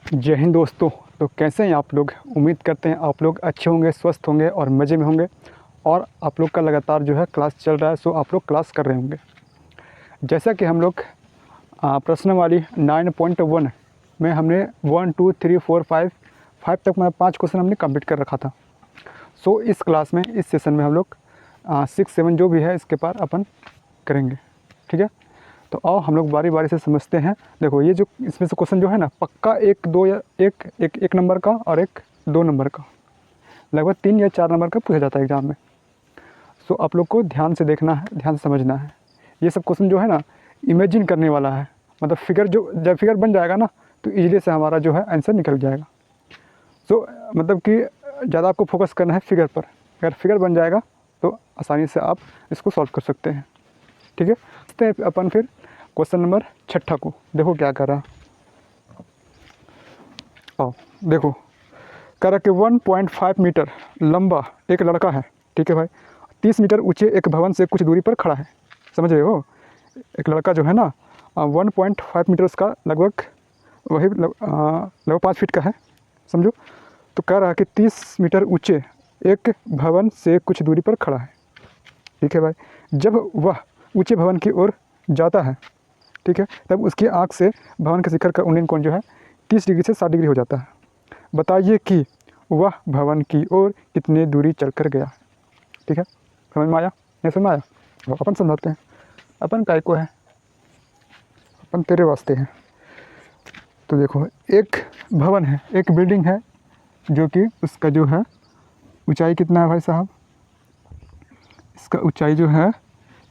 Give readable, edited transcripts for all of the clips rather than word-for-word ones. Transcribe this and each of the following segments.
जय हिंद दोस्तों। तो कैसे हैं आप लोग? उम्मीद करते हैं आप लोग अच्छे होंगे, स्वस्थ होंगे और मज़े में होंगे। और आप लोग का लगातार जो है क्लास चल रहा है, सो आप लोग क्लास कर रहे होंगे। जैसा कि हम लोग प्रश्नावली 9.1 में हमने 1 2 3 4 5 तक 5 क्वेश्चन हमने कंप्लीट कर रखा था। सो इस क्लास में, इस सेशन में हम लोग 6 7 जो भी है इसके पार अपन करेंगे। ठीक है, तो आओ हम लोग बारी बारी से समझते हैं। देखो, ये जो इसमें से क्वेश्चन जो है ना, पक्का 1 2 या 1 नंबर का और 1 2 नंबर का, लगभग 3 या 4 नंबर का पूछा जाता है एग्ज़ाम में। सो आप लोग को ध्यान से देखना है, ध्यान से समझना है। ये सब क्वेश्चन जो है ना, इमेजिन करने वाला है। मतलब फिगर, जो जब फिगर बन जाएगा ना तो ईजिली से हमारा जो है आंसर निकल जाएगा। सो मतलब कि ज़्यादा आपको फोकस करना है फिगर पर। अगर फिगर बन जाएगा तो आसानी से आप इसको सॉल्व कर सकते हैं। ठीक है, तो अपन फिर क्वेश्चन नंबर 6 को देखो क्या कर रहा। आओ देखो, कह रहा कि 1.5 मीटर लंबा एक लड़का है। ठीक है भाई, 30 मीटर ऊंचे एक भवन से कुछ दूरी पर खड़ा है। समझ रहे हो? एक लड़का जो है ना 1.5 मीटर उसका लगभग वही लगभग 5 फीट का है, समझो। तो कह रहा है कि 30 मीटर ऊंचे एक भवन से कुछ दूरी पर खड़ा है। ठीक है भाई, जब वह ऊंचे भवन की ओर जाता है, ठीक है, तब उसकी आँख से भवन के शिखर का उन्नयन कोण जो है 30 डिग्री से 60 डिग्री हो जाता है। बताइए कि वह भवन की ओर कितनी दूरी चलकर गया। ठीक है, समझ में आया? नहीं समझ में आया? वो अपन समझाते हैं। अपन काय को है, अपन तेरे वास्ते हैं। तो देखो, एक भवन है, एक बिल्डिंग है, जो कि उसका जो है ऊंचाई कितना है भाई साहब? इसका ऊंचाई जो है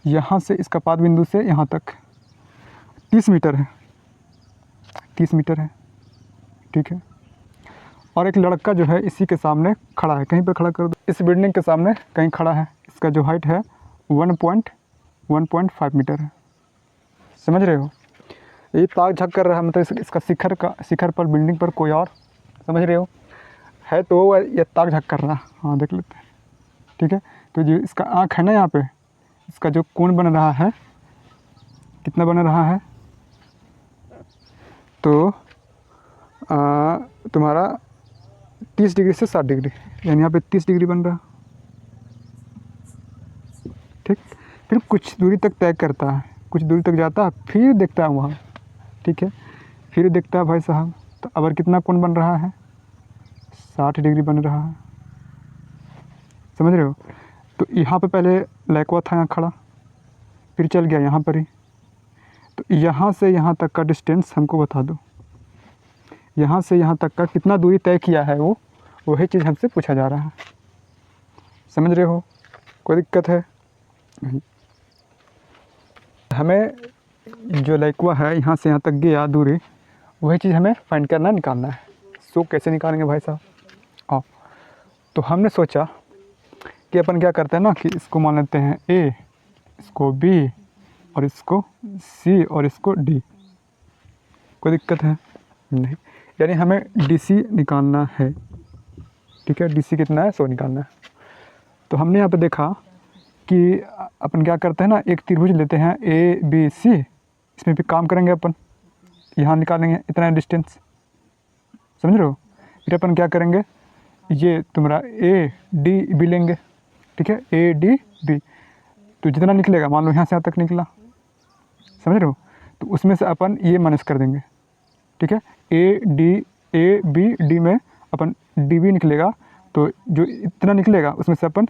यहाँ से इसका पाद बिंदु से यहाँ तक 30 मीटर है। 30 मीटर है, ठीक है। और एक लड़का जो है इसी के सामने खड़ा है, कहीं पर खड़ा कर दो, इस बिल्डिंग के सामने कहीं खड़ा है। इसका जो हाइट है 1.5 मीटर है। समझ रहे हो? ये ताक झाक कर रहा है, मतलब इसका शिखर पर, बिल्डिंग पर कोई और। समझ रहे हो? है तो वो ये ताक झाक कर रहा। हाँ, देख लेते हैं। ठीक है, तो जो इसका आँख है ना, यहाँ पे इसका जो कोण बन रहा है, कितना बन रहा है? तो तुम्हारा 30 डिग्री से 60 डिग्री, यानी यहाँ पे 30 डिग्री बन रहा। ठीक, फिर कुछ दूरी तक तय करता है, कुछ दूरी तक जाता है, फिर देखता है वहाँ। ठीक है, फिर देखता है भाई साहब, तो अब कितना कोण बन रहा है? 60 डिग्री बन रहा है। समझ रहे हो? तो यहाँ पे पहले लड़का था यहाँ खड़ा, फिर चल गया यहाँ पर ही। तो यहाँ से यहाँ तक का डिस्टेंस हमको बता दो। यहाँ से यहाँ तक का कितना दूरी तय किया है, वो वही चीज़ हमसे पूछा जा रहा है। समझ रहे हो? कोई दिक्कत है? नहीं। हमें जो लड़का है यहाँ से यहाँ तक गया दूरी, वही चीज़ हमें फाइंड करना, निकालना है। सो कैसे निकालेंगे भाई साहब? आओ, तो हमने सोचा कि अपन क्या करते हैं ना, कि इसको मान लेते हैं ए, इसको बी, और इसको सी, और इसको डी। कोई दिक्कत है? नहीं। यानी हमें DC निकालना है। ठीक है, DC कितना है? 100 निकालना है। तो हमने यहाँ पे देखा कि अपन क्या करते हैं ना, एक त्रिभुज लेते हैं ABC, इसमें भी काम करेंगे अपन, यहाँ निकालेंगे इतना डिस्टेंस। समझ रहे हो? फिर अपन क्या करेंगे, ये तुम्हारा ADB लेंगे। ठीक है, ADB, तो जितना निकलेगा, मान लो यहाँ से यहाँ तक निकला, समझ रहे हो, तो उसमें से अपन ये माइनस कर देंगे। ठीक है, ABD में अपन DB निकलेगा, तो जो इतना निकलेगा उसमें से अपन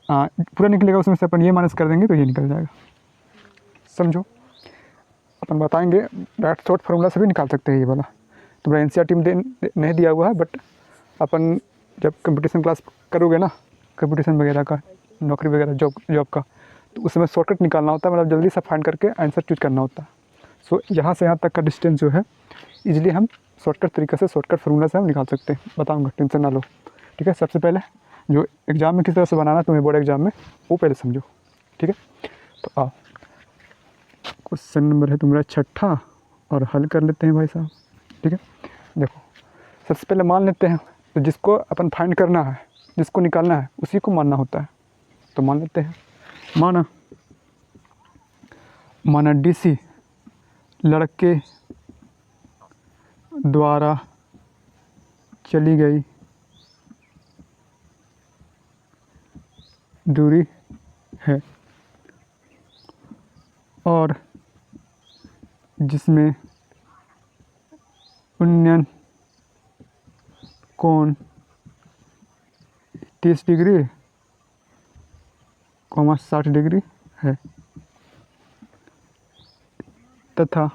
पूरा निकलेगा, उसमें से अपन ये माइनस कर देंगे, तो ये निकल जाएगा। समझो? अपन बताएंगे, डायरेक्ट शॉर्ट फार्मूला से भी निकाल सकते हैं ये वाला। तुम्हारा NCERT में नहीं दिया हुआ है, बट अपन जब कंपटीशन क्लास करोगे ना, कंपटीशन वगैरह का, नौकरी वगैरह, जॉब का, तो उसमें शॉर्टकट निकालना होता है, मतलब जल्दी से फाइंड करके आंसर चूज करना होता है। सो यहाँ से यहाँ तक का डिस्टेंस जो है इजीली हम शॉर्टकट तरीके से, शॉर्टकट फार्मूला से हम निकाल सकते हैं। बताऊँगा, टेंशन ना लो। ठीक है, सबसे पहले जो एग्ज़ाम में किस तरह से बनाना है तुम्हें, बोर्ड एग्जाम में, वो पहले समझो। ठीक है, तो आओ, क्वेश्चन नंबर है तुम्हारा 6 और हल कर लेते हैं भाई साहब। ठीक है, देखो, सबसे पहले मान लेते हैं, तो जिसको अपन फाइंड करना है, जिसको निकालना है, उसी को मानना होता है। तो मान लेते हैं, माना DC लड़के द्वारा चली गई दूरी है और जिसमें उन्नयन कोण 30 डिग्री, 60 डिग्री है तथा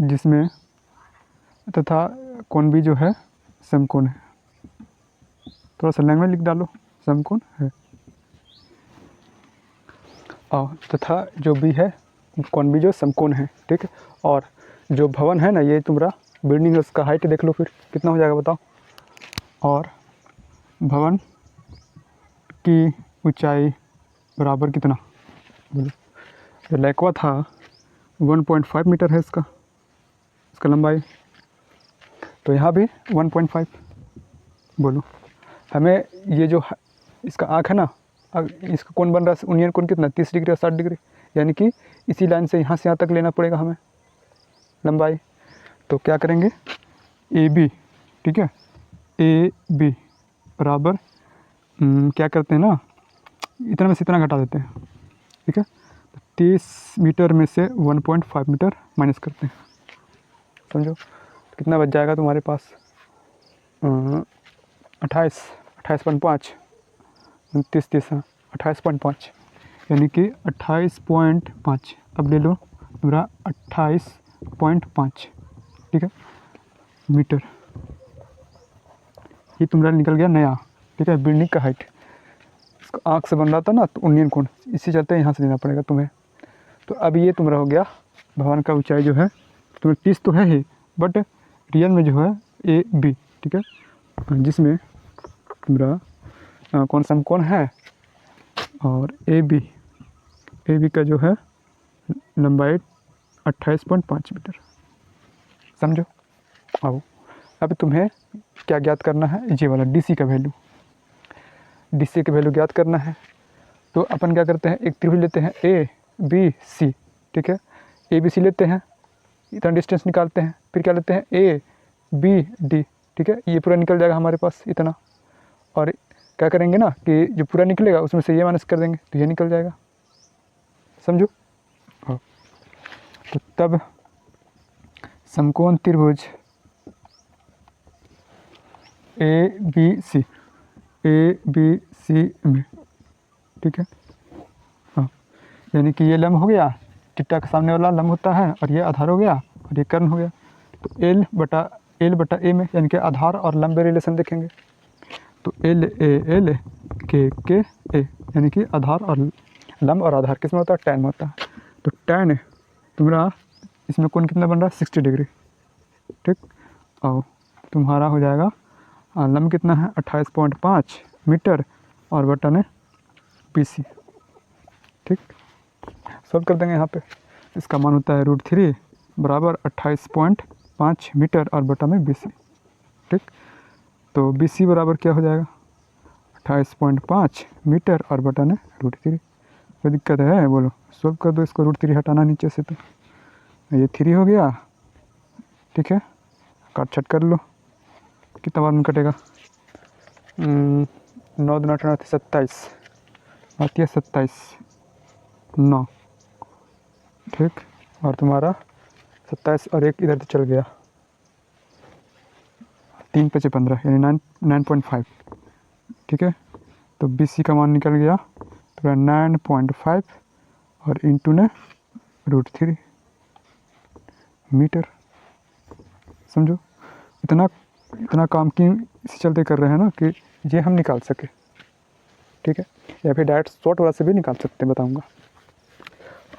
जिसमें तथा कोण भी जो है समकोण है। थोड़ा सा लैंग्वेज लिख डालो, समकोण है और तथा जो भी है कोण भी जो समकोण है, ठीक है। और जो भवन है ना, ये तुम्हारा बिल्डिंग है, उसका हाइट देख लो फिर कितना हो जाएगा बताओ। और भवन की ऊंचाई बराबर कितना, बोलो। जो लैकवा था 1.5 मीटर है इसका लंबाई, तो यहाँ भी 1.5। बोलो हमें ये जो इसका आँख है ना, इसका कोण बन रहा है उन्नयन कोण कितना, 30 डिग्री और 60 डिग्री, यानी कि इसी लाइन से यहाँ तक लेना पड़ेगा हमें लंबाई। तो क्या करेंगे, ए बी, ठीक है, ए बी बराबर क्या करते हैं ना, इतना में से इतना घटा देते हैं, ठीक है। 30 मीटर में से 1.5 मीटर माइनस करते हैं, समझो कितना बच जाएगा तुम्हारे पास, 28.5, 28.5, यानी कि 28.5। अब ले लो पूरा 28.5, ठीक है, मीटर। ये तुम्हारा निकल गया नया, ठीक है, बिल्डिंग का हाइट। इसका आँख से बन रहा था ना, तो उन्नयन कोण, इसी चलते यहाँ से लेना पड़ेगा तुम्हें। तो अब ये तुम्हारा हो गया भवन का ऊंचाई जो है, तुम्हें 30 तो है ही, बट रियल में जो है ए बी, ठीक है, जिसमें तुम्हारा कौन सा कोण है और ए बी का जो है लंबाई 28.5 मीटर, समझो। आओ अब तुम्हें क्या ज्ञात करना है, ये वाला डीसी का वैल्यू, डीसी का वैल्यू ज्ञात करना है। तो अपन क्या करते हैं, एक त्रिभुज लेते हैं ए बी सी, ठीक है, ए बी सी लेते हैं, इतना डिस्टेंस निकालते हैं, फिर क्या लेते हैं ए बी डी, ठीक है, ये पूरा निकल जाएगा हमारे पास इतना। और क्या करेंगे ना कि जो पूरा निकलेगा उसमें से ये माइनस कर देंगे तो ये निकल जाएगा, समझो। हाँ, तो तब समकोण त्रिभुज ए बी सी में, ठीक है, हाँ, यानी कि ये लंब हो गया, टिट्टा के सामने वाला लंब होता है, और ये आधार हो गया और ये कर्ण हो गया। तो एल बटा ए में, यानी कि आधार और लंब रिलेशन देखेंगे, तो एल के ए, यानी कि आधार और लंब और आधार किस में होता है, टैन में होता है। तो टैन तुम्हारा इसमें कोण कितना बन रहा है, 60 डिग्री, ठीक। और तुम्हारा हो जाएगा लंब कितना है 28.5 मीटर और बटन है BC, ठीक। सॉल्व कर देंगे यहाँ पे, इसका मान होता है √3 बराबर 28.5 मीटर और बटा में BC, ठीक। तो BC बराबर क्या हो जाएगा, 28.5 मीटर और बटा में √3। कोई दिक्कत है बोलो, सॉल्व कर दो इसको, √3 हटाना नीचे से, तो ये 3 हो गया, ठीक है, काट छट कर लो, कितना बार में कटेगा, 9 दूना 18 27 आती है 27 9, ठीक। और तुम्हारा 27 और 1 इधर से चल गया, 3 × 5 = 15, यानी 9.5, ठीक है। तो BC का मान निकल गया तो 9.5 और इंटू ने √3 मीटर, समझो। इतना काम की इसी चलते कर रहे हैं ना कि ये हम निकाल सके, ठीक है, या फिर डायरेक्ट शॉर्ट वाला से भी निकाल सकते हैं, बताऊंगा।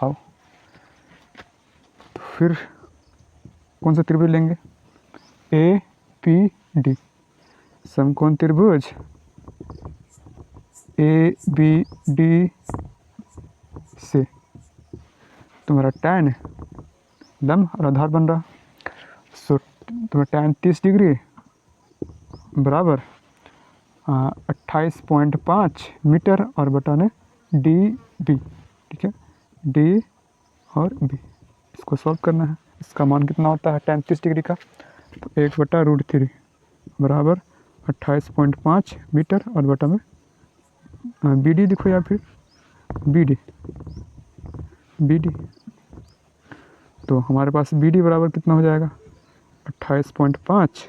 आओ तो फिर कौन सा त्रिभुज लेंगे, APD, समकोण त्रिभुज ABD से तुम्हारा टैन लंब और आधार बन रहा, सो तुम्हारा टैन 30 डिग्री बराबर 28.5 मीटर और बटा ने DB, ठीक है, D और B, इसको सॉल्व करना है। इसका मान कितना होता है टैन 30 डिग्री का, तो 1/√3 बराबर 28.5 मीटर, और बटा में बी डी लिखो या फिर बी डी। तो हमारे पास बी डी बराबर कितना हो जाएगा 28.5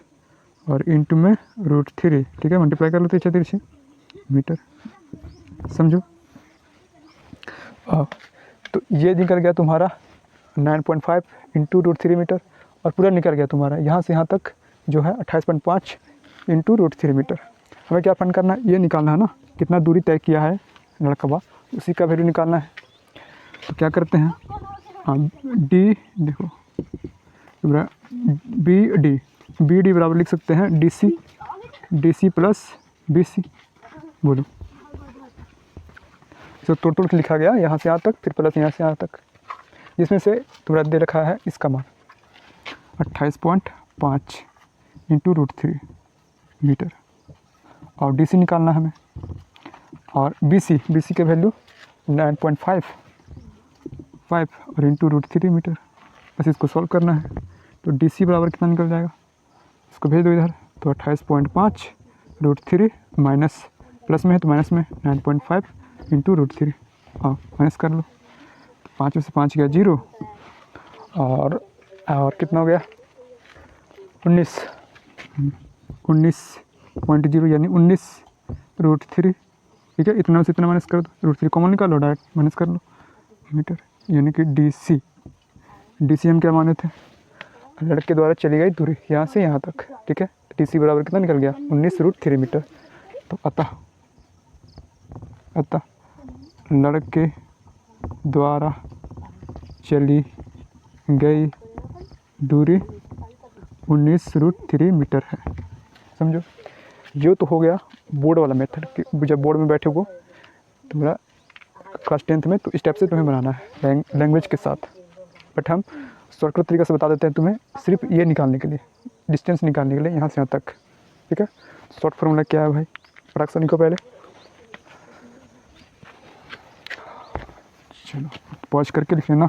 और इंटू में √3, ठीक है, मल्टीप्लाई कर लो तिरछे तिरछे मीटर, समझो। तो ये निकल गया तुम्हारा 9.5 इंटू √3 मीटर, और पूरा निकल गया तुम्हारा यहाँ से यहाँ तक जो है 28.5 इंटू √3 मीटर। हमें क्या फाइंड करना है, ये निकालना है ना, कितना दूरी तय किया है लड़का, उसी का वैल्यू निकालना है। तो क्या करते हैं, डी देखो बी डी बराबर लिख सकते हैं D C plus B C, बोलो। तो टोटल लिखा गया यहाँ से यहाँ तक, फिर प्लस यहाँ से यहाँ तक, जिसमें से तुम्हारा दे रखा है इसका मान 28.5 इंटू √3 मीटर, और डी सी निकालना है हमें, और बी सी के वैल्यू 9.5 और इंटू √3 मीटर। बस इसको सॉल्व करना है। तो डी सी बराबर कितना निकल जाएगा, इसको भेज दो इधर। तो 28.5 √3 माइनस, प्लस में है तो माइनस में 9.5 इंटू √3, हाँ माइनस कर लो। 5 में से 5 गया 0, और कितना हो गया 19.0 यानी 19√3, ठीक है। इतना से इतना माइनस कर दो, √3 कॉमन निकालो, डायरेक्ट माइनस कर लो मीटर, यानी कि डी सी हम क्या माने थे, लड़के द्वारा चली गई दूरी यहाँ से यहाँ तक, ठीक है। डी सी बराबर कितना निकल गया 19√3 मीटर। तो अतः लड़के द्वारा चली गई दूरी 19√3 मीटर है, समझो। ये तो हो गया बोर्ड वाला मेथड कि जब बोर्ड में बैठे हो तुम्हारा क्लास 10th में, तो इस टाइप से तुम्हें बनाना है लैंग्वेज के साथ। बट हम शॉर्टकट तरीके से बता देते हैं तुम्हें, सिर्फ ये निकालने के लिए, डिस्टेंस निकालने के लिए यहाँ से यहाँ तक, ठीक है। शॉर्ट फार्मूला क्या है भाई, फटाक से लिखो पहले, चलो पॉज करके लिख लेना।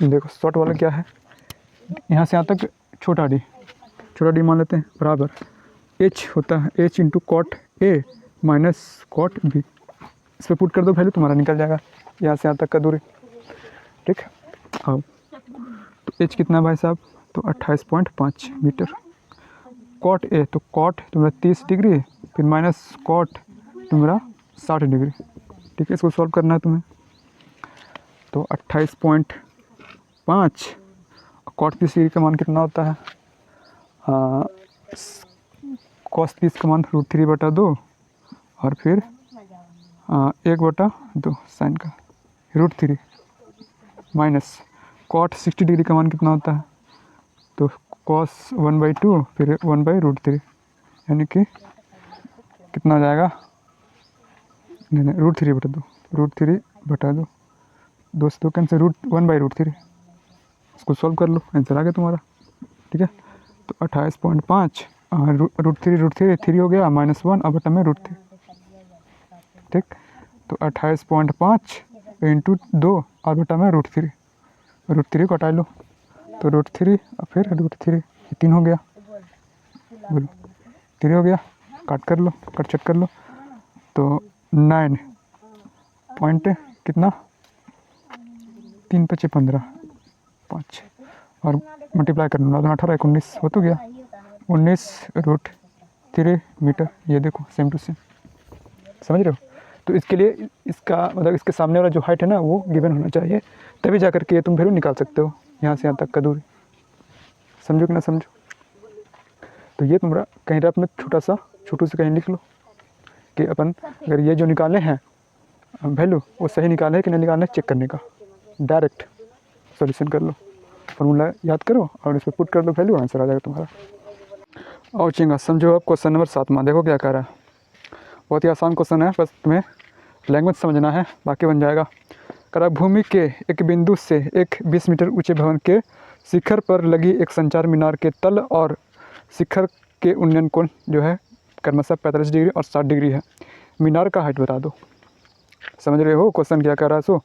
देखो शॉर्ट वाला क्या है, यहाँ से यहाँ तक छोटा डी मान लेते हैं, बराबर एच होता है H into cot A minus cot B. इस पर पुट कर दो वैल्यू, तुम्हारा निकल जाएगा यहाँ से यहाँ तक का दूरी, ठीक है। आओ तो एच कितना भाई साहब, तो 28.5 मीटर। कॉट ए, तो कॉट तुम्हारा 30 डिग्री, फिर माइनस कॉट तुम्हारा 60 डिग्री, ठीक है। इसको सॉल्व करना है तुम्हें। तो 28.5 कॉट 30 डिग्री का मान कितना होता है, कॉस 30 का मान √3/2, और फिर 1/2 साइन का √3 माइनस कॉट 60 डिग्री का मान कितना होता है, तो कॉस 1/2 फिर 1/√3, यानी कि कितना हो जाएगा, नहीं √3/2 दोस्तों कैंसिल, 1/√3। इसको सॉल्व कर लो, आंसर आ गया तुम्हारा, ठीक है। तो 28.5 √3 3 हो गया, -1 और बटा में √3, ठीक। तो 28.5 इंटू 2 और बटा में √3 को हटा लो, तो √3 और फिर √3, 3 हो गया, बोलो 3 हो गया, काट कर लो, कट चट कर लो। तो 9 पॉइंट कितना 3 × 5 = 15, 5 और मल्टीप्लाई कर लो, 18 × 19 हो तो गया 19√3 मीटर। ये देखो सेम टू सेम, समझ रहे हो। तो इसके लिए इसका मतलब इसके सामने वाला जो हाइट है ना वो गिवन होना चाहिए, तभी जा करके तुम वैल्यू निकाल सकते हो यहाँ से यहाँ तक का दूरी, समझो कि ना समझो। तो ये तुम्हारा कहीं रफ में छोटू से कहीं लिख लो कि अपन अगर ये जो निकाले हैं वैल्यू वो सही निकाले कि नहीं निकाले, चेक करने का, डायरेक्ट सॉल्यूशन कर लो, फार्मूला याद करो और इस पर पुट कर लो वैल्यू, आंसर आ जाएगा तुम्हारा। और चिंगा समझो, अब क्वेश्चन नंबर 7 देखो क्या कह रहा है। बहुत ही आसान क्वेश्चन है, बस तुम्हें लैंग्वेज समझना है, बाकी बन जाएगा। करा भूमि के एक बिंदु से एक 20 मीटर ऊंचे भवन के शिखर पर लगी एक संचार मीनार के तल और शिखर के उन्नयन कोण जो है क्रमशः 45 डिग्री और 60 डिग्री है। मीनार का हाइट बता दो। समझ रहे हो क्वेश्चन क्या कर रहा है। सो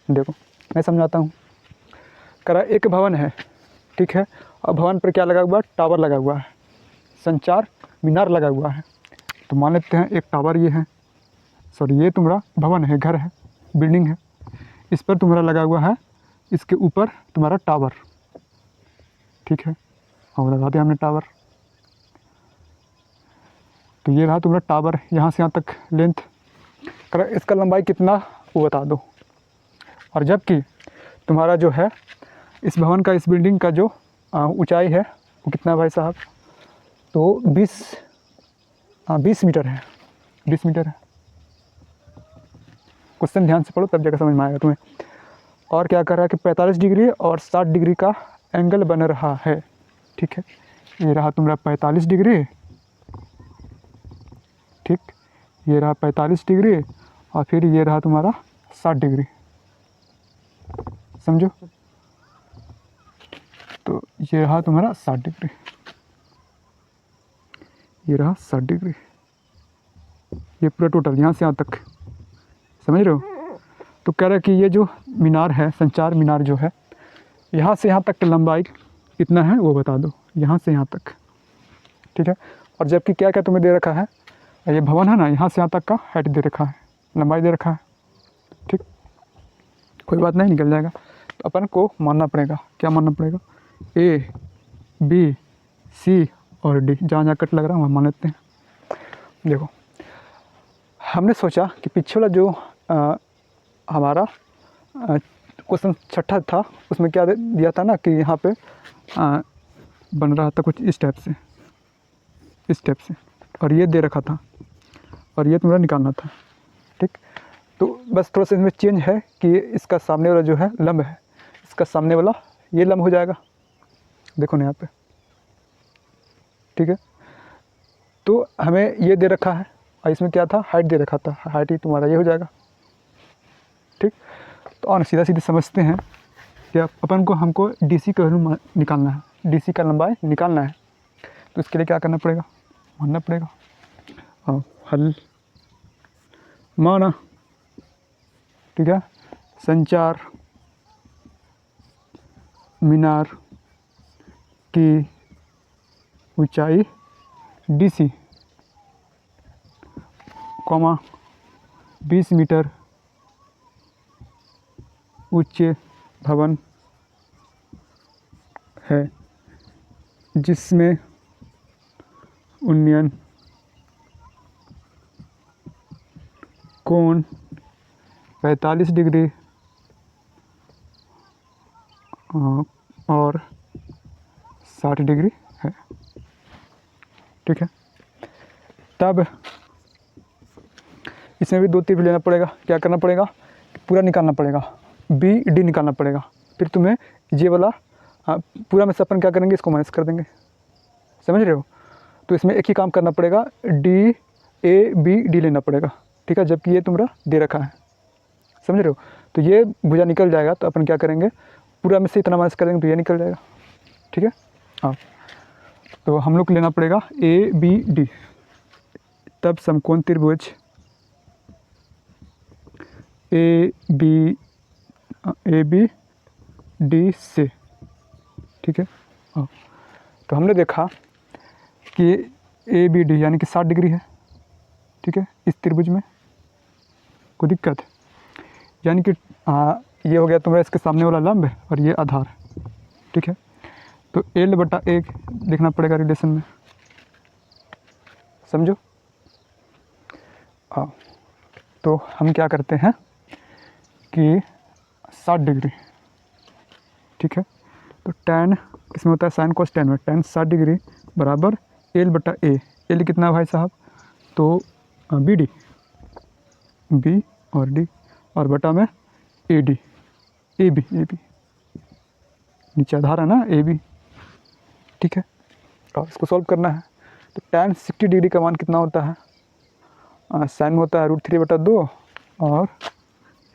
देखो मैं समझाता हूँ। करा एक भवन है, ठीक है। और भवन पर क्या लगा हुआ है, टावर लगा हुआ है, संचार मीनार लगा हुआ है। तो मान लेते हैं एक टावर ये है, सॉरी ये तुम्हारा भवन है, घर है, बिल्डिंग है, इस पर तुम्हारा लगा हुआ है, इसके ऊपर तुम्हारा टावर, ठीक है। और लगा दिया हमने टावर। तो ये रहा तुम्हारा टावर, यहाँ से यहाँ तक लेंथ। कर इसका लंबाई कितना वो बता दो। और जबकि तुम्हारा जो है इस भवन का, इस बिल्डिंग का जो ऊंचाई है वो कितना भाई साहब, तो 20 मीटर है, 20 मीटर है। क्वेश्चन ध्यान से पढ़ो तब जाकर समझ में आएगा तुम्हें। और क्या कर रहा है कि 45 डिग्री और 60 डिग्री का एंगल बन रहा है, ठीक है। ये रहा तुम्हारा 45 डिग्री, ठीक, ये रहा 45 डिग्री और फिर ये रहा तुम्हारा 60 डिग्री, समझो। तो ये रहा तुम्हारा 60 डिग्री, ये रहा 60 डिग्री, ये पूरा टोटल यहाँ से यहाँ तक, समझ रहे हो। तो कह रहा है कि ये जो मीनार है, संचार मीनार जो है, यहाँ से यहाँ तक की लंबाई कितना है वो बता दो, यहाँ से यहाँ तक, ठीक है। और जबकि क्या क्या तुम्हें दे रखा है, ये भवन है ना, यहाँ से यहाँ तक का हाइट दे रखा है, लंबाई दे रखा है, ठीक। कोई बात नहीं, निकल जाएगा। तो अपन को मानना पड़ेगा, क्या मानना पड़ेगा, ए बी सी और डी, जहाँ जहाँ कट लग रहा है वहाँ मान लेते हैं। देखो हमने सोचा कि पीछे वाला जो हमारा क्वेश्चन छठा था उसमें क्या दिया था ना कि यहाँ पे बन रहा था कुछ इस टाइप से, इस टाइप से, और ये दे रखा था और ये तुम्हारा निकालना था, ठीक। तो बस थोड़ा सा इसमें चेंज है कि इसका सामने वाला जो है लंब है, इसका सामने वाला ये लंब हो जाएगा, देखो ना यहाँ पे, ठीक है। तो हमें ये दे रखा है और इसमें क्या था, हाइट दे रखा था, हाइट ही तुम्हारा ये हो जाएगा, ठीक। तो और सीधा सीधे समझते हैं कि अपन को हमको डीसी का वैल्यू निकालना है, डीसी का लंबाई निकालना है। तो इसके लिए क्या करना पड़ेगा, मानना पड़ेगा। हाँ, हल माना, ठीक है। संचार मीनार की ऊंचाई डीसी, कॉमा 20 मीटर ऊंचे भवन है जिसमें उन्नयन कोण 45 डिग्री और 60 डिग्री है, ठीक है। तब इसमें भी 2 तीर लेना पड़ेगा, क्या करना पड़ेगा, पूरा निकालना पड़ेगा, बी डी निकालना पड़ेगा। फिर तुम्हें ये वाला पूरा में से अपन क्या करेंगे, इसको माइनस कर देंगे, समझ रहे हो। तो इसमें एक ही काम करना पड़ेगा, डी ए बी डी लेना पड़ेगा, ठीक है। जबकि ये तुम्हारा दे रखा है, समझ रहे हो। तो ये भुजा निकल जाएगा, तो अपन क्या करेंगे, पूरा में से इतना माइनस करेंगे तो ये निकल जाएगा, ठीक है। हाँ, तो हम लोग को लेना पड़ेगा ए बी डी, तब समकोण त्रिभुज ए बी डी से, ठीक है। हाँ, तो हमने देखा कि ए बी डी यानी कि 60 डिग्री है, ठीक है, इस त्रिभुज में कोई दिक्कत, यानी कि ये हो गया तुम्हारा इसके सामने वाला लंब और ये आधार, ठीक है। तो L/A लिखना पड़ेगा रिलेशन में, समझो। हाँ, तो हम क्या करते हैं कि 60 डिग्री, ठीक है। तो tan इसमें होता है साइन कोस tan में, tan 60 डिग्री बराबर L/A, L कितना है भाई साहब, तो बी डी, बी और डी, और बटा में ए डी, ए बी नीचे आधार है ना, ए बी, ठीक है। और इसको सॉल्व करना है। तो tan 60 डिग्री का मान कितना होता है, साइन में होता है √3/2 और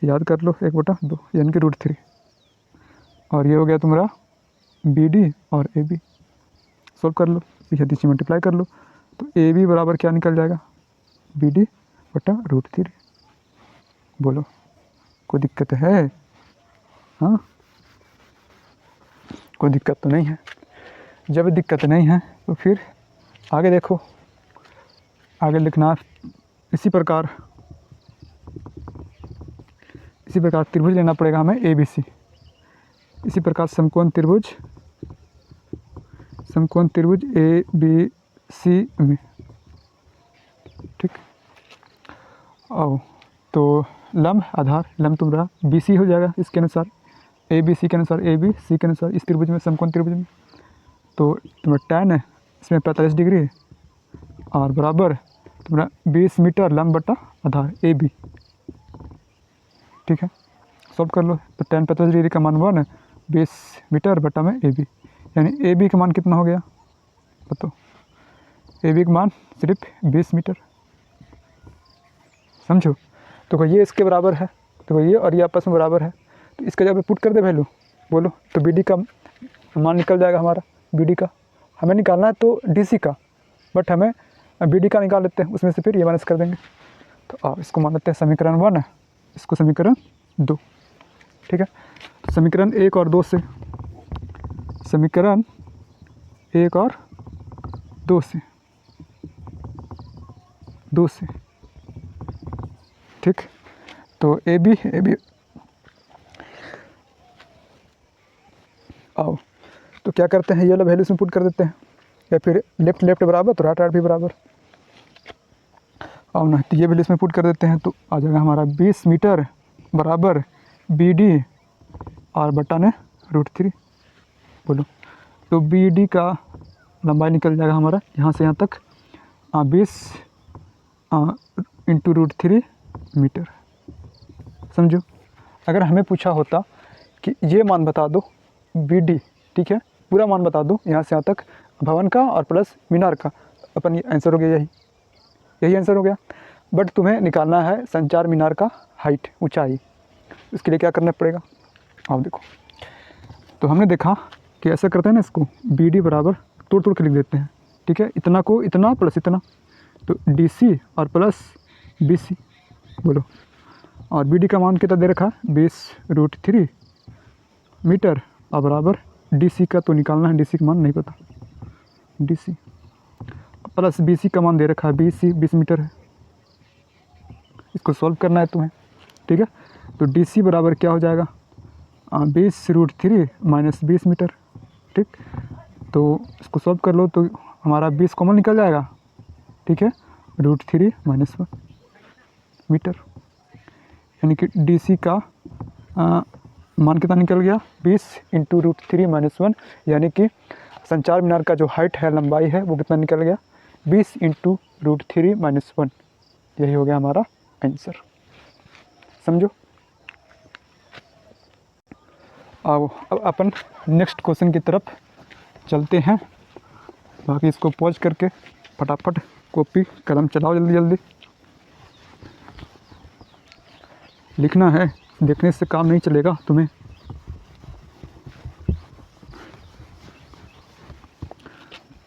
याद कर लो 1/2 यानी कि √3, और ये हो गया तुम्हारा बी डी और ए बी, सॉल्व कर लो, पीछे से मल्टीप्लाई कर लो। तो ए बी बराबर क्या निकल जाएगा, बी डी बटा √3। बोलो कोई दिक्कत है, हाँ। कोई दिक्कत तो नहीं है। जब दिक्कत नहीं है तो फिर आगे देखो, आगे लिखना इसी प्रकार त्रिभुज लेना पड़ेगा हमें ए बी सी। इसी प्रकार समकोण त्रिभुज ए बी सी में, ठीक। और तो लंब आधार लंब तुम्हारा बी सी हो जाएगा इसके अनुसार, ए बी सी के अनुसार, ए बी सी के अनुसार इस त्रिभुज में, समकोण त्रिभुज में। तो तुम्हारा tan है इसमें 45 डिग्री और बराबर तुम्हारा 20 मीटर लंब बटा आधार ए बी, ठीक है। सॉल्व कर लो तो tan 45 डिग्री का मान 1 20 मीटर बटा में ए बी, यानी ए बी का मान कितना हो गया बताओ। ए बी का मान सिर्फ 20 मीटर, समझो। तो ये इसके बराबर है, तो ये और ये आपस में बराबर है, तो इसका जब पुट कर दे वैल्यू बोलो तो बी डी का मान निकल जाएगा हमारा। बी डी का हमें निकालना है तो डी सी का, बट हमें बी डी का निकाल लेते हैं, उसमें से फिर ये माइनस कर देंगे। तो आप इसको मान लेते हैं समीकरण 1 है, इसको समीकरण 2, ठीक है। तो समीकरण 1 और 2 से, समीकरण 1 और 2 से ठीक। तो ए बी आओ तो क्या करते हैं, ये वाला वैल्यू इसमें पुट कर देते हैं, या फिर लेफ्ट बराबर तो राइट भी बराबर, और ना तो ये वैल्यू इसमें पुट कर देते हैं, तो आ जाएगा हमारा 20 मीटर बराबर बी डी और बटा ने √3 बोलो। तो बी डी का लंबाई निकल जाएगा हमारा यहाँ से यहाँ तक 20 इंटू √3 मीटर, समझो। अगर हमें पूछा होता कि ये मान बता दो बी डी, ठीक है, पूरा मान बता दो यहाँ से यहाँ तक भवन का और प्लस मीनार का, अपन ये आंसर हो गया, यही आंसर हो गया। बट तुम्हें निकालना है संचार मीनार का हाइट, ऊंचाई। इसके लिए क्या करना पड़ेगा आप देखो। तो हमने देखा कि ऐसा करते हैं ना, इसको बी डी बराबर तोड़ के लिख देते हैं, ठीक है। इतना को इतना प्लस इतना, तो डी सी और प्लस बी सी बोलो। और बी डी का मान कितना दे रखा है 20√3 मीटर और बराबर डी सी का तो निकालना है, डी सी का मान नहीं पता, D C plus B C का मान दे रखा है 20 मीटर है, इसको सॉल्व करना है तुम्हें, ठीक है। तो डी सी बराबर क्या हो जाएगा 20√3 माइनस 20 मीटर, ठीक। तो इसको सॉल्व कर लो तो हमारा 20 कॉमन निकल जाएगा, ठीक है, √3 माइनस 1 मीटर, यानी कि डी सी का मान कितना निकल गया 20 इंटू √3 माइनस 1, यानी कि संचार मीनार का जो हाइट है, लंबाई है, वो कितना निकल गया 20 इंटू √3 माइनस 1, यही हो गया हमारा आंसर, समझो। अब अपन नेक्स्ट क्वेश्चन की तरफ चलते हैं। बाकी इसको पॉज करके फटाफट कॉपी कलम चलाओ, जल्दी लिखना है, देखने से काम नहीं चलेगा तुम्हें।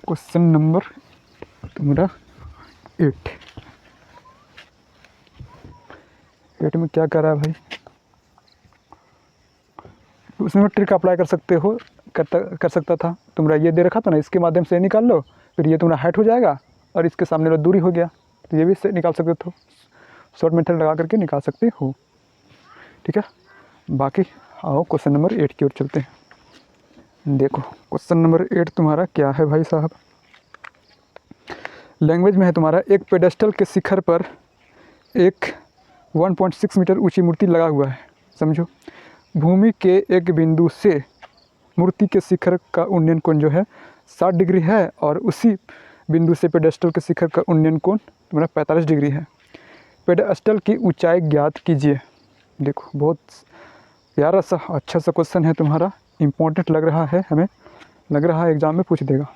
क्वेश्चन नंबर तुम्हारा 8 में क्या कर रहा है भाई, उसमें ट्रिक अप्लाई कर सकते हो, कर सकता था। तुम्हारा ये दे रखा था ना, इसके माध्यम से निकाल लो, फिर ये तुम्हारा हाइट हो जाएगा और इसके सामने वाला दूरी हो गया, तो ये भी से निकाल सकते हो, शॉर्ट मेथड लगा करके निकाल सकते हो, ठीक है। बाकी आओ क्वेश्चन नंबर 8 की ओर चलते हैं। देखो क्वेश्चन नंबर 8 तुम्हारा क्या है भाई साहब, लैंग्वेज में है तुम्हारा, एक पेडेस्टल के शिखर पर एक 1.6 मीटर ऊंची मूर्ति लगा हुआ है, समझो। भूमि के एक बिंदु से मूर्ति के शिखर का उन्नयन कोण जो है 60 डिग्री है, और उसी बिंदु से पेडेस्टल के शिखर का उन्नयन कोण तुम्हारा 45 डिग्री है। पेडेस्टल की ऊंचाई ज्ञात कीजिए। देखो बहुत प्यारा सा अच्छा सा क्वेश्चन है तुम्हारा, इम्पोर्टेंट लग रहा है, हमें लग रहा है एग्ज़ाम में पूछ देगा।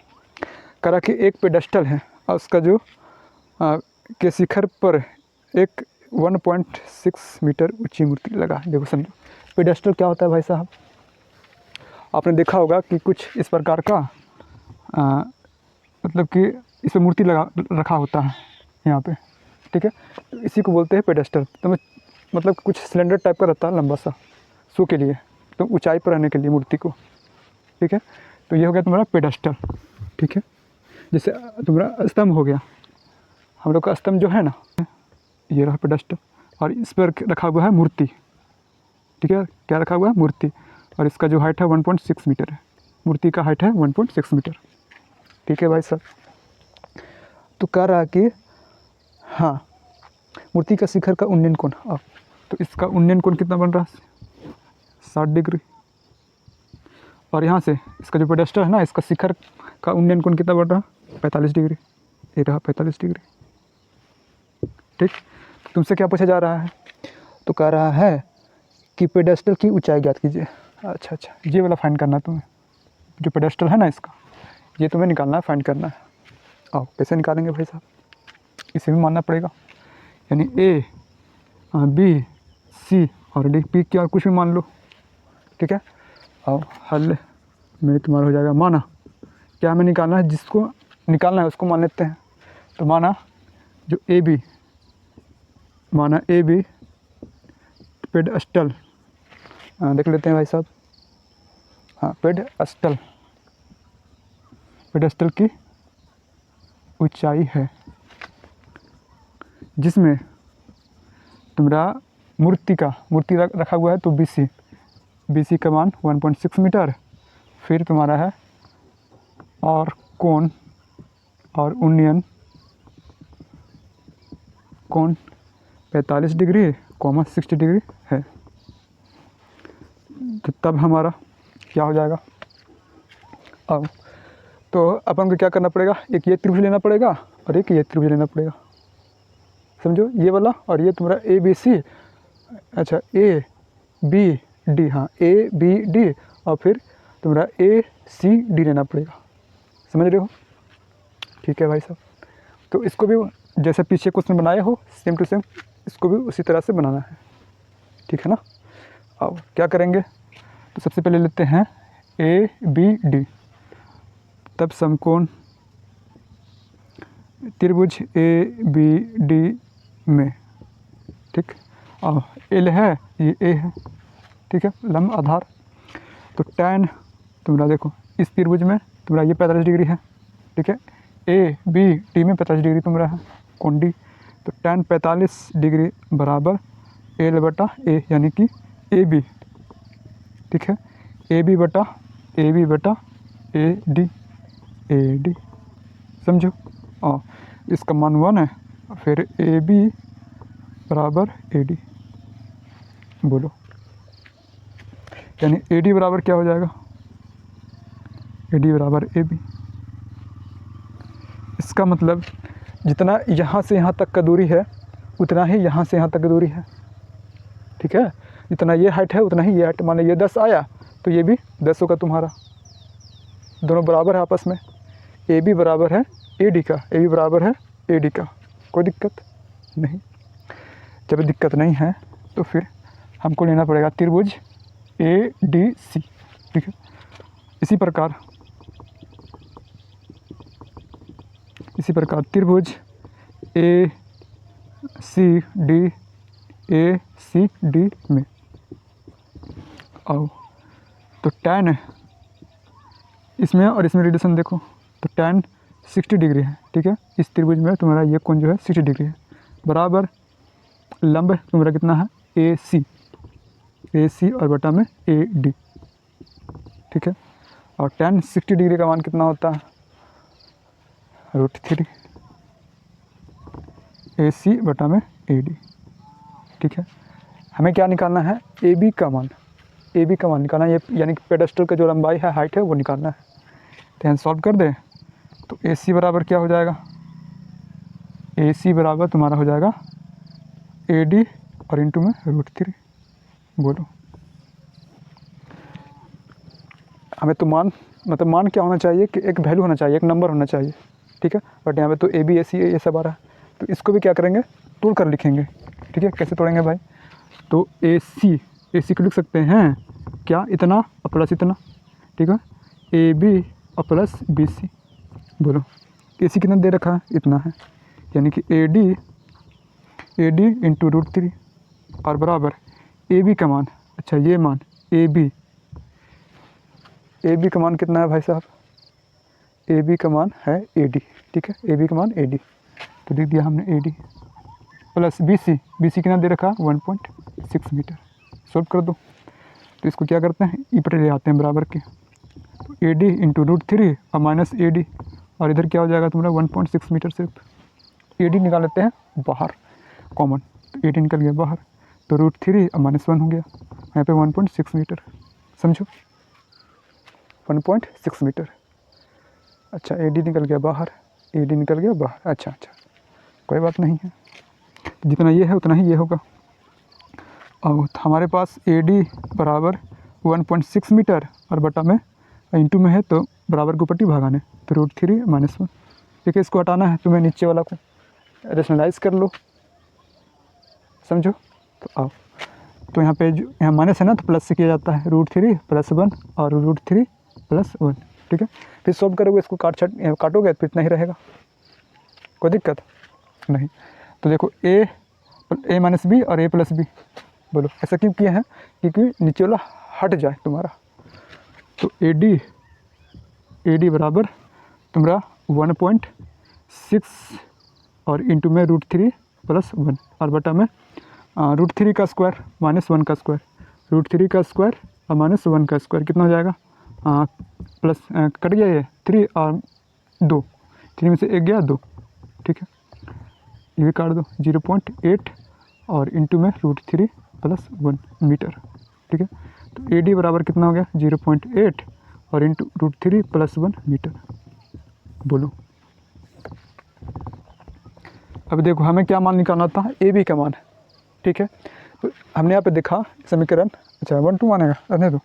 करा कि एक पेडेस्टल है और उसका जो के शिखर पर एक 1.6 मीटर ऊंची मूर्ति लगा है। देखो समझो पेडेस्टल क्या होता है भाई साहब, आपने देखा होगा कि कुछ इस प्रकार का मतलब कि इस पर मूर्ति लगा रखा होता है यहाँ पे, ठीक है। तो इसी को बोलते हैं पेडेस्टल। तो मतलब कुछ सिलेंडर टाइप का रहता है, लंबा सा, शो के लिए, तो ऊंचाई पर रहने के लिए मूर्ति को, ठीक है। तो ये हो गया तुम्हारा पेडेस्टल, ठीक है। जैसे तुम्हारा स्तंभ हो गया, हम लोग का स्तंभ जो है ना, ये रहा पेडेस्टल, और इस पर रखा हुआ है मूर्ति, ठीक है। क्या रखा हुआ है? मूर्ति। और इसका जो हाइट है 1.6 मीटर है, मूर्ति का हाइट है 1.6 मीटर, ठीक है भाई साहब। तो कह रहा कि हाँ, मूर्ति का शिखर का उन्नयन कोण, अब तो इसका उन्नयन कोण कितना बन रहा है? 60 डिग्री। और यहाँ से इसका जो पेडेस्टल है ना, इसका शिखर का उन्नयन कोण कितना बन रहा है? 45 डिग्री। ये रहा 45 डिग्री, ठीक। तो तुमसे क्या पूछा जा रहा है? तो कह रहा है कि पेडेस्टल की ऊंचाई ज्ञात कीजिए। अच्छा, ये वाला फाइंड करना है तुम्हें, जो पेडेस्टल है ना इसका, ये तुम्हें निकालना है, फाइंड करना है। आओ कैसे निकालेंगे भाई साहब? इसे भी मानना पड़ेगा, यानी ए बी सी और डी, पी की और कुछ भी मान लो, ठीक है। आओ हल में तुम्हारा हो जाएगा माना, क्या हमें निकालना है? जिसको निकालना है उसको मान लेते हैं। तो माना जो ए बी, माना ए बी पेडेस्टल, देख लेते हैं भाई साहब। हाँ, पेडेस्टल की ऊंचाई है, जिसमें तुम्हारा मूर्ति रखा हुआ है, तो BC का मान 1.6 मीटर, फिर तुम्हारा है और कोण और उन्नयन कोण 45 डिग्री, 60 डिग्री है। तो तब हमारा क्या हो जाएगा? अब तो अपन को क्या करना पड़ेगा? एक ये त्रिभुज लेना पड़ेगा और एक ये त्रिभुज लेना पड़ेगा, समझो, ये वाला। और ये तुम्हारा ABC, अच्छा ABD, हाँ ABD, और फिर तुम्हारा ACD लेना पड़ेगा, समझ रहे हो? ठीक है भाई साहब। तो इसको भी जैसे पीछे क्वेश्चन बनाए हो, सेम टू सेम इसको भी उसी तरह से बनाना है, ठीक है ना। अब क्या करेंगे? तो सबसे पहले लेते हैं ABD, तब समकोण त्रिभुज ABD में, ठीक। और L है, ये A है, ठीक है, लंब आधार। तो tan तुम्हारा देखो, इस त्रिभुज में तुम्हारा ये 45 डिग्री है, ठीक है। ABD में 45 डिग्री तुम्हारा है कोण D। तो tan 45 डिग्री बराबर L/A, यानी कि AB, ठीक है। AB बटा AD, समझो। और इसका मान 1 है, फिर AB बराबर AD, बोलो, यानी AD बराबर क्या हो जाएगा? AD बराबर AB। इसका मतलब जितना यहाँ से यहाँ तक का दूरी है, उतना ही यहाँ से यहाँ तक की दूरी है, ठीक है। जितना ये हाइट है उतना ही ये हाइट, मान लो ये 10 आया तो ये भी 10 होगा तुम्हारा, दोनों बराबर है आपस में। AB बराबर है AD का, AB बराबर है AD का, कोई दिक्कत नहीं। जब दिक्कत नहीं है तो फिर हमको लेना पड़ेगा त्रिभुज ADC, ठीक है। इसी प्रकार त्रिभुज ACD में आओ। तो tan इसमें और इसमें रिलेशन देखो, तो tan 60 डिग्री है, ठीक है। इस त्रिभुज में तुम्हारा ये कोण जो है 60 डिग्री है, बराबर लंब तुम्हारा कितना है? AC और बटा में AD, ठीक है। और tan 60 डिग्री का मान कितना होता है? √3 AC बटा में AD, ठीक है। हमें क्या निकालना है? AB का मान निकालना है, ये यानी कि पेडेस्टल का जो लंबाई है, हाइट है, वो निकालना है। तो हम सॉल्व कर दें तो AC बराबर क्या हो जाएगा? AC बराबर तुम्हारा हो जाएगा AD और इंटू में √3, बोलो। हमें तो मान क्या होना चाहिए कि एक वैल्यू होना चाहिए, एक नंबर होना चाहिए, ठीक है। बट यहाँ पे तो AB AC ये सब आ रहा है, तो इसको भी क्या करेंगे? तोड़ कर लिखेंगे, ठीक है। कैसे तोड़ेंगे भाई? तो AC को लिख सकते हैं क्या? इतना और प्लस इतना, ठीक है। AB और प्लस BC, बोलो। AC कितना दे रखा है? इतना है, यानी कि AD इंटू √3 और बराबर AB का मान, अच्छा ये मान AB ए बी का मान कितना है भाई साहब, ए बी का मान है ए डी, ठीक है, ए बी का मान ए डी, तो लिख दिया हमने A D plus B C कितना दे रखा 1.6 मीटर। सॉल्व कर दो, तो इसको क्या करते हैं ई पर ले आते हैं बराबर के, तो ए डी इंटू √3 और माइनस ए डी, और इधर क्या हो जाएगा तुम्हारा 1.6 मीटर। सिर्फ ए डी निकाल लेते हैं बाहर कॉमन, तो ए डी निकल गया बाहर, तो √3 और -1 हो गया, यहाँ पे 1.6 मीटर, समझो 1.6 मीटर। अच्छा ए डी निकल गया बाहर, ए डी निकल गया बाहर, अच्छा कोई बात नहीं है, जितना ये है उतना ही ये होगा। अब हमारे पास ए डी बराबर 1.6 मीटर और बटा में इंटू में है, तो बराबर को पट्टी भगाने, तो √3 -1। देखिए इसको हटाना है तुम्हें, नीचे वाला को रेशनलाइज कर लो, समझो। तो आओ, तो यहाँ पे जो यहाँ माइनस है ना, तो प्लस से किया जाता है, √3 + 1 और √3 + 1, ठीक है। फिर सॉल्व करोगे इसको काटोगे तो इतना ही रहेगा, कोई दिक्कत नहीं। तो देखो a - b और a + b, बोलो ऐसा क्यों किया है, क्योंकि नीचे वाला हट जाए तुम्हारा। तो ए डी बराबर तुम्हारा 1.6 और इंटू में √3 + 1 और बटा में √3 का स्क्वायर -1 का स्क्वायर, √3 का स्क्वायर और -1 का स्क्वायर कितना हो जाएगा, प्लस कट गया ये 3 और 2, 3 में से 1 गया 2, ठीक है, ये भी काट दो 0.8 और इंटू में √3 + 1 मीटर, ठीक है। तो ए डी बराबर कितना हो गया 0.8 और इंटू √3 + 1 मीटर, बोलो। अब देखो हमें क्या मान निकालना था, ए बी का मान, ठीक है। तो हमने यहाँ पे देखा समीकरण, अच्छा 1 2 मानेगा, रहने दो,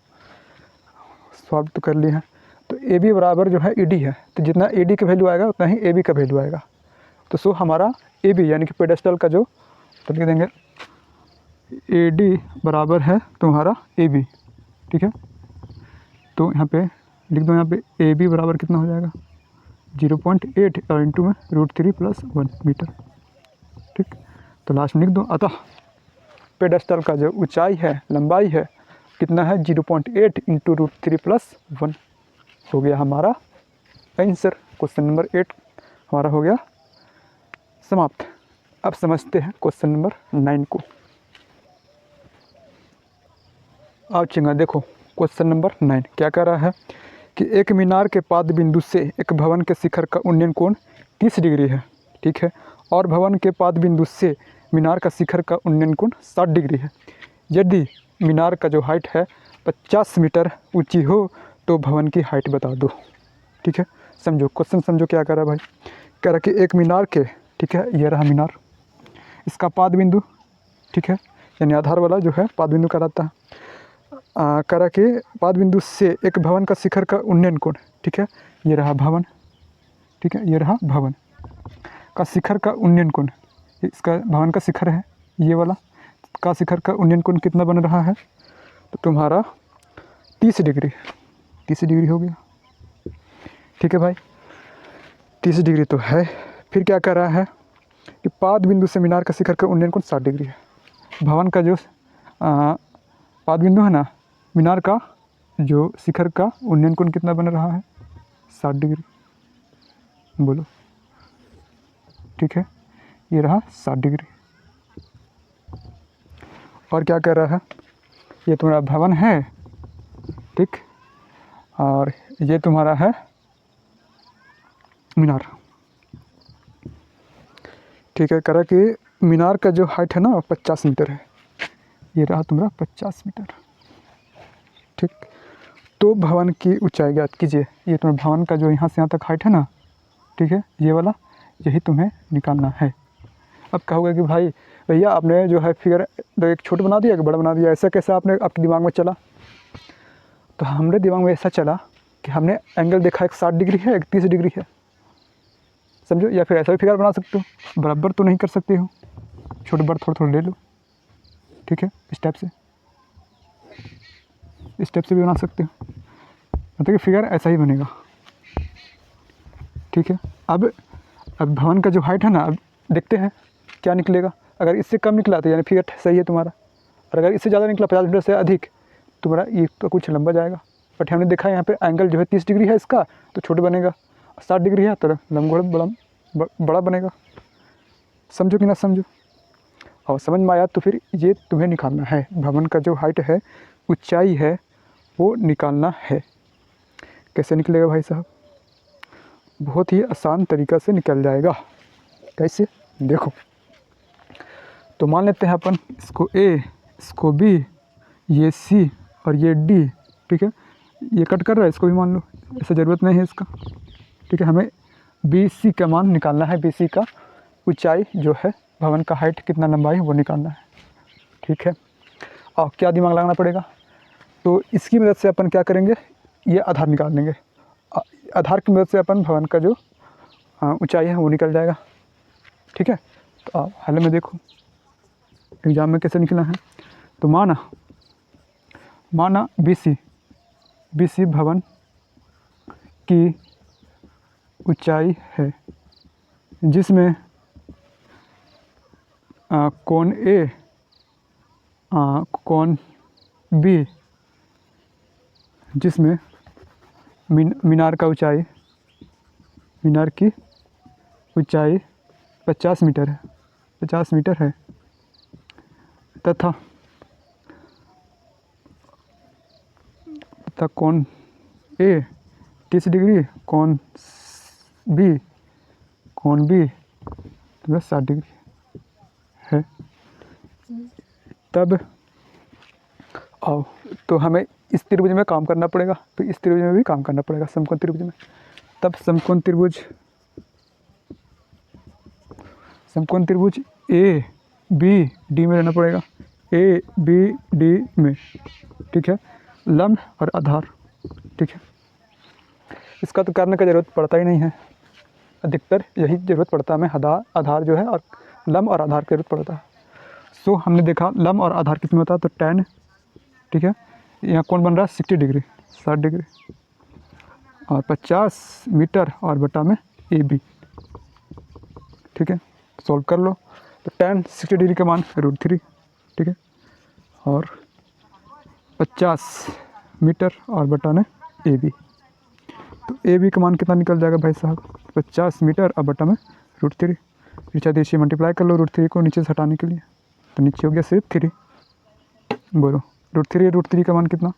सॉल्व तो कर लिया है। तो ए बी बराबर जो है ए डी है, तो जितना ए डी का वैल्यू आएगा उतना ही ए बी का वैल्यू आएगा। तो सो हमारा ए बी यानी कि पेडेस्टल का जो, तो लिख देंगे ए डी बराबर है तुम्हारा ए बी, ठीक है। तो यहाँ पे लिख दो, यहाँ पे ए बी बराबर कितना हो जाएगा 0.8 और इंटू में √3 + 1 मीटर, ठीक। तो लास्ट में लिख दो, अतः पेडेस्टल का जो ऊंचाई है, लंबाई है, कितना है 0.8 इंटू √3 + 1 हो गया हमारा आंसर। क्वेश्चन नंबर 8 हमारा हो गया समाप्त। अब समझते हैं क्वेश्चन नंबर 9 को। आओ चिंगा, देखो क्वेश्चन नंबर 9 क्या कह रहा है कि एक मीनार के पाद बिंदु से एक भवन के शिखर का उन्नयन कोण 30 डिग्री है, ठीक है, और भवन के पाद बिंदु से मीनार का शिखर का उन्नयन कोण 60 डिग्री है। यदि मीनार का जो हाइट है 50 मीटर ऊंची हो तो भवन की हाइट बता दो, ठीक है। समझो क्वेश्चन, समझो क्या कह रहा है भाई, कह रहा है कि एक मीनार के, ठीक है, ये रहा मीनार, इसका पाद बिंदु, ठीक है, यानी आधार वाला जो है पाद बिंदु कहलाता है। कह रहा कि पाद बिंदु से एक भवन का शिखर का उन्नयन कोण, ठीक है, ये रहा भवन, ठीक है, ये रहा भवन का शिखर का उन्नयन कोण, इसका भवन का शिखर है ये वाला, का शिखर का उन्नयन कोण कितना बन रहा है, तो तुम्हारा 30 डिग्री, 30 डिग्री हो गया, ठीक है भाई, 30 डिग्री तो है। फिर क्या कर रहा है कि पाद बिंदु से मीनार का शिखर का उन्नयन कोण 60 डिग्री है। भवन का जो पाद बिंदु है ना, मीनार का जो शिखर का उन्नयन कोण कितना बन रहा है 60 डिग्री, बोलो, ठीक है, ये रहा 60 डिग्री। और क्या कर रहा है, ये तुम्हारा भवन है, ठीक, और ये तुम्हारा है मीनार, ठीक है। कह रहा कि मीनार का जो हाइट है ना 50 मीटर है, ये रहा तुम्हारा 50 मीटर, ठीक। तो भवन की ऊंचाई ज्ञात कीजिए, ये तुम्हारा भवन का जो यहाँ से यहाँ तक हाइट है ना, ठीक है, ये वाला, यही तुम्हें निकालना है। अब कहोगे कि भाई भैया आपने जो है फिगर तो एक छोटा बना दिया कि बड़ा बना दिया, ऐसा कैसा आपने आपके दिमाग में चला। तो हमारे दिमाग में ऐसा चला कि हमने एंगल देखा, एक 60 डिग्री है, एक 30 डिग्री है, समझो। या फिर ऐसा भी फिगर बना सकते हो, बराबर तो नहीं कर सकते हो, छोटे बड़े थोड़ा थोड़ा ले लो, ठीक है, इस टाइप से भी बना सकते हो, मतलब कि फिगर ऐसा ही बनेगा, ठीक है। अब भवन का जो हाइट है ना, अब देखते हैं क्या निकलेगा। अगर इससे कम निकला तो यानी फिगर सही है तुम्हारा, और अगर इससे ज़्यादा निकला 50 मीटर से अधिक, तुम्हारा ये तो कुछ लंबा जाएगा, बट हमने देखा यहाँ पे एंगल जो है 30 डिग्री है इसका, तो छोटा बनेगा, 60 डिग्री है तो लंबगोल बड़ा बनेगा। समझो कि ना समझो? और समझ में आया तो फिर ये तुम्हें निकालना है, भवन का जो हाइट है, ऊंचाई है, वो निकालना है। कैसे निकलेगा भाई साहब? बहुत ही आसान तरीक़ा से निकल जाएगा। कैसे? देखो, तो मान लेते हैं अपन इसको ए, इसको बी, ये सी और ये डी, ठीक है। ये कट कर रहा है, इसको भी मान लो, ऐसा ज़रूरत नहीं है इसका, ठीक है। हमें बी सी का मान निकालना है, बी सी का ऊंचाई जो है, भवन का हाइट कितना लंबाई है वो निकालना है, ठीक है। और क्या दिमाग लगाना पड़ेगा? तो इसकी मदद से अपन क्या करेंगे, ये आधार निकाल लेंगे। आधार की मदद से अपन भवन का जो ऊंचाई है वो निकल जाएगा, ठीक है। तो आप हाल में देखो एग्ज़ाम में कैसे निकला है। तो माना बी सी भवन की ऊंचाई है, जिसमें कोण ए, कोण बी, जिसमें मीनार की ऊंचाई 50 मीटर है, 50 मीटर है, तथा कोण ए 30 डिग्री, कोण बी 60 डिग्री है। तब आओ, तो हमें इस त्रिभुज में काम करना पड़ेगा, तो इस त्रिभुज में भी काम करना पड़ेगा, समकोण त्रिभुज में। तब समकोण त्रिभुज ए बी डी में रहना पड़ेगा, ए बी डी में, ठीक है। लंब और आधार, ठीक है। इसका तो करने का ज़रूरत पड़ता ही नहीं है, अधिकतर यही ज़रूरत पड़ता है हमें, आधार जो है और लंब और आधार की ज़रूरत पड़ता है। सो हमने देखा लंब और आधार कितने होता है, तो tan, ठीक है। यहाँ कौन बन रहा है 60 डिग्री, 60 डिग्री, और 50 मीटर और बटा में ए बी, ठीक है। सॉल्व कर लो, तो tan 60 डिग्री का मान √3, ठीक है, और 50 मीटर और बटा में ए बी। तो ए बी का मान कितना निकल जाएगा भाई साहब, 50 मीटर और बटा में √3। नीचे दीजिए, मल्टीप्लाई कर लो √3 को नीचे से हटाने के लिए, तो नीचे हो गया सिर्फ 3। बोलो √3 का मान कितना,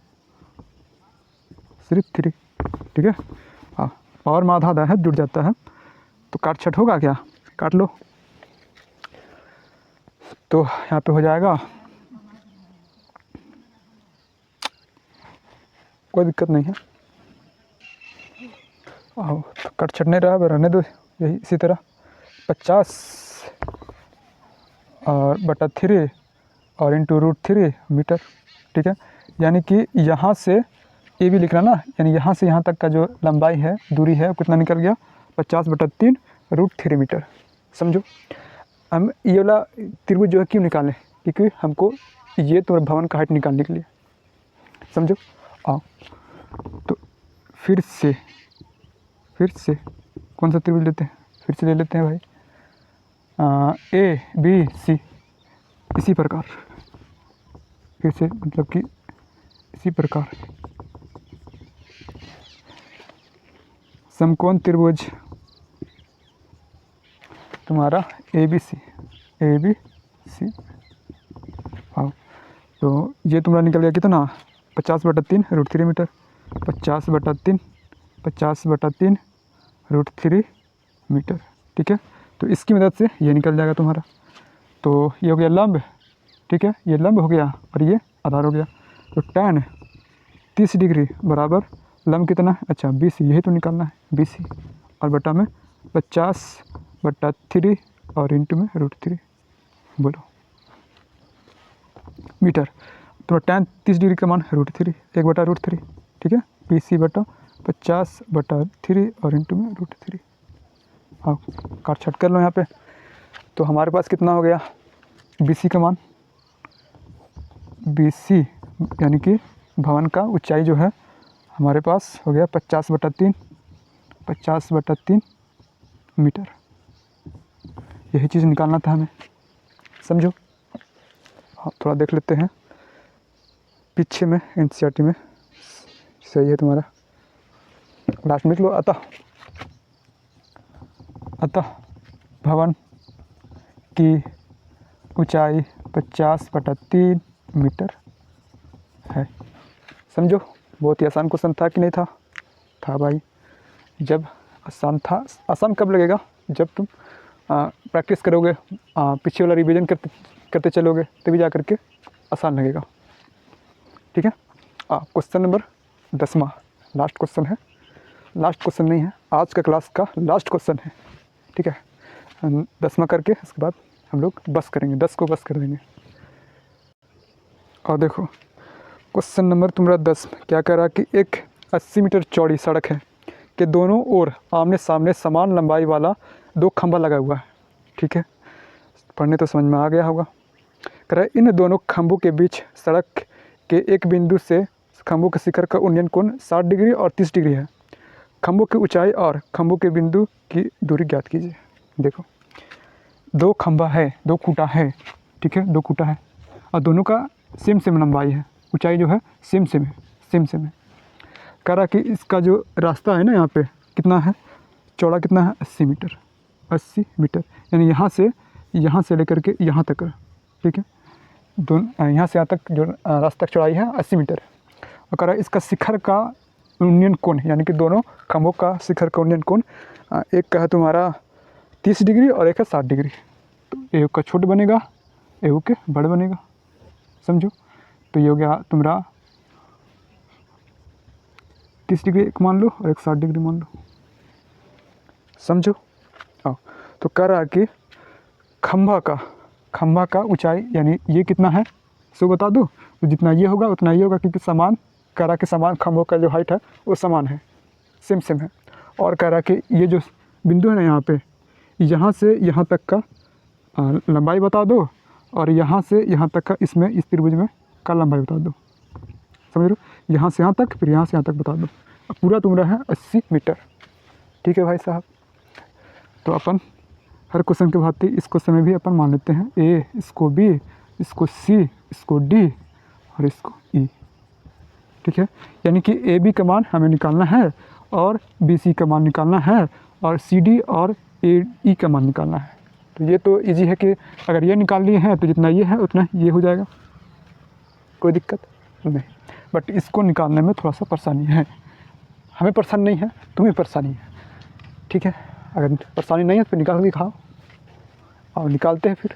सिर्फ 3, ठीक है। हाँ, पावर में आधा है जुड़ जाता है, तो काट छट होगा क्या, काट लो। तो यहाँ पे हो जाएगा, कोई दिक्कत नहीं है। आओ, तो कट छट नहीं रहा, रहने दो यही इसी तरह। 50 और बटा 3 और इंटू √3 मीटर, ठीक है। यानी कि यहाँ से ए भी लिखना ना, यानी यहाँ से यहाँ तक का जो लंबाई है, दूरी है, कितना निकल गया, 50/3 √3 मीटर। समझो, हम ये वाला त्रिभुज जो है क्यों निकालें, क्योंकि हमको ये तो भवन का हाइट निकालने के लिए। समझो। आओ, तो फिर से कौन सा त्रिभुज लेते हैं, फिर से ले लेते हैं भाई, ए बी सी। इसी प्रकार फिर से, मतलब कि इसी प्रकार समकोण त्रिभुज तुम्हारा ए बी सी। हाँ, तो ये तुम्हारा निकल गया कितना, 50/3 √3 मीटर, 50/3 √3 मीटर, ठीक है। तो इसकी मदद से ये निकल जाएगा तुम्हारा। तो ये हो गया लंब, ठीक है, ये लंब हो गया और ये आधार हो गया। तो tan 30 डिग्री बराबर लंब कितना, अच्छा BC, यही तो निकालना है BC, और बटा में 50/3 और इंटू में √3। बोलो मीटर। तो tan 30 डिग्री का मान √3, 1/√3, ठीक है। BC/50/3 और इंटू में √3। हाँ, काट छट कर लो यहाँ पे। तो हमारे पास कितना हो गया, BC का मान, BC यानी कि भवन का ऊंचाई जो है हमारे पास हो गया 50/3 मीटर। यही चीज़ निकालना था हमें, समझो। हाँ, थोड़ा देख लेते हैं पीछे में NCERT में सही है तुम्हारा। लास्ट में लिख लो, अतः भवन की ऊंचाई 50/3 मीटर है। समझो, बहुत ही आसान क्वेश्चन था कि नहीं था? था भाई। जब आसान था, आसान कब लगेगा? जब तुम प्रैक्टिस करोगे, पीछे वाला रिवीजन करते चलोगे, तभी जा करके आसान लगेगा। ठीक है। क्वेश्चन नंबर 10वां लास्ट क्वेश्चन है। लास्ट क्वेश्चन नहीं है, आज का क्लास का लास्ट क्वेश्चन है। ठीक है। 10वां करके इसके बाद हम लोग बस करेंगे, 10 को बस कर देंगे। और देखो क्वेश्चन नंबर तुम्हारा 10 क्या कह रहा है कि एक 80 मीटर चौड़ी सड़क है कि दोनों ओर आमने सामने समान लंबाई वाला 2 खंभा लगा हुआ है। ठीक है, पढ़ने तो समझ में आ गया होगा। कह रहा है इन दोनों खंभों के बीच सड़क के एक बिंदु से खंभों के शिखर का उन्नयन कोण 60 डिग्री और 30 डिग्री है। खंभों की ऊंचाई और खंभों के बिंदु की दूरी ज्ञात कीजिए। देखो 2 खंभा है, 2 खूंटा है। ठीक है, 2 खूंटा है और दोनों का सेम लंबाई है, ऊंचाई जो है सेम है। कह रहा कि इसका जो रास्ता है ना, यहाँ पे कितना है, चौड़ा कितना है, 80 मीटर। 80 मीटर यानी यहाँ से लेकर के यहाँ तक। ठीक है, दोनों यहाँ से यहाँ तक जो रास्ता चौड़ाई है 80 मीटर है। और कह रहा है इसका शिखर का उन्नयन कोण, यानी कि दोनों खंभों का शिखर का उन्नयन कोण एक का है तुम्हारा 30 डिग्री और एक है 60 डिग्री। तो एक का छोटा बनेगा, एक के बड़ा बनेगा। समझो, तो ये हो गया तुम्हारा 30 डिग्री एक मान लो और एक 60 डिग्री मान लो। समझो। हाँ, तो कह रहा है कि खंभा का ऊंचाई यानी ये कितना है सो बता दो। तो जितना ये होगा उतना ये होगा, क्योंकि समान कह रहा कि समान खंभों का जो हाइट है वो समान है, सेम है। और कह रहा कि ये जो बिंदु है ना यहाँ पे, यहाँ से यहाँ तक का लंबाई बता दो और यहाँ से यहाँ तक का इसमें इस त्रिभुज में का लंबाई बता दो। समझ लो, यहाँ से यहाँ तक, फिर यहाँ से यहाँ तक बता दो। पूरा तुम्हारा है 80 मीटर। ठीक है भाई साहब। तो अपन हर क्वेश्चन के भांति इस क्वेश्चन में भी अपन मान लेते हैं ए, इसको बी, इसको सी, इसको डी और इसको ई। ठीक है, यानी कि ए बी का मान हमें निकालना है और बी सी का मान निकालना है और सी डी और ए ई का मान निकालना है। तो ये तो इजी है कि अगर ये निकाल लिए हैं तो जितना ये है उतना ये हो जाएगा, कोई दिक्कत नहीं। बट इसको निकालने में थोड़ा सा परेशानी है, हमें परेशानी नहीं है, तुम्हें परेशानी है। ठीक है, अगर परेशानी नहीं है तो निकाल के दिखाओ और निकालते हैं फिर।